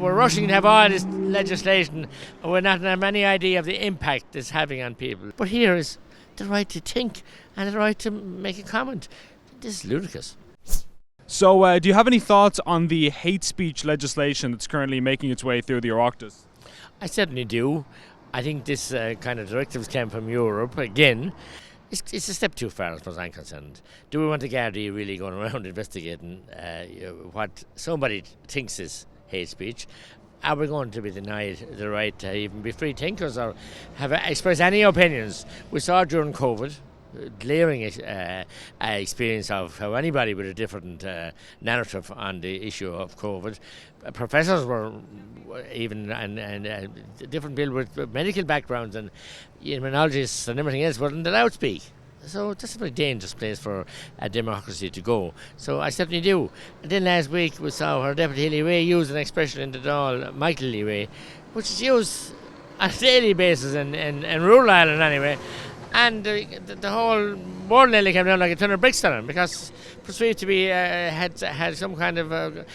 We're rushing to have all this legislation and we're not have any idea of the impact it's having on people. But here is the right to think and the right to make a comment. This is ludicrous. So do you have any thoughts on the hate speech legislation that's currently making its way through the Oireachtas? I certainly do. I think this kind of directives came from Europe again. It's a step too far as far as I'm concerned. Do we want the Gardaí really going around investigating what somebody thinks is hate speech? Are we going to be denied the right to even be free thinkers or express any opinions? We saw during COVID glaring experience of how anybody with a different narrative on the issue of COVID, professors were even and different people with medical backgrounds and immunologists and everything else weren't allowed to speak. So that's a very dangerous place for a democracy to go. So I certainly do. And then last week we saw our Deputy Healy-Rae use an expression in the Dáil, Michael Healy-Rae, which is used on a daily basis in rural Ireland anyway. And the whole world nearly came down like a ton of bricks on him because perceived to be had some kind of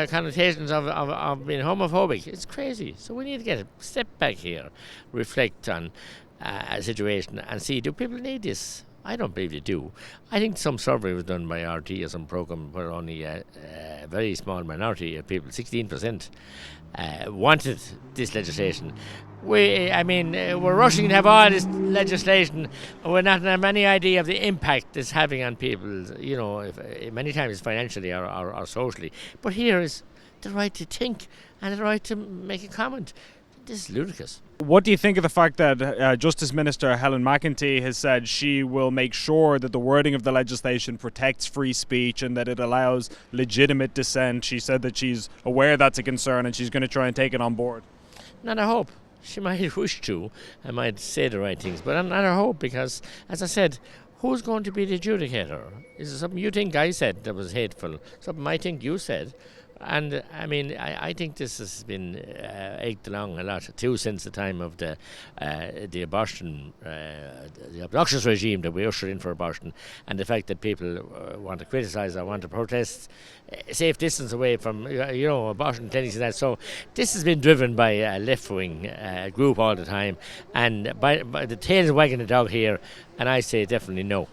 connotations of being homophobic. It's crazy. So we need to get a step back here, reflect on a situation and see, do people need this? I don't believe they do. I think some survey was done by RT or some program where only a very small minority of people, 16%, wanted this legislation. We're rushing to have all this legislation and we're not have any idea of the impact it's having on people, many times financially or socially. But here is the right to think and the right to make a comment. This is ludicrous. What do you think of the fact that Justice Minister Helen McEntee has said she will make sure that the wording of the legislation protects free speech and that it allows legitimate dissent? She said that she's aware that's a concern and she's going to try and take it on board. Not a hope. She might wish to and might say the right things, but not a hope because, as I said, who's going to be the adjudicator? Is it something you think I said that was hateful? Something I think you said? And I think this has been egged along a lot too since the time of the abortion, the obnoxious regime that we ushered in for abortion, and the fact that people want to criticise or want to protest safe distance away from abortion clinics and that. So this has been driven by a left-wing group all the time, and by the tail is wagging the dog here, and I say definitely no.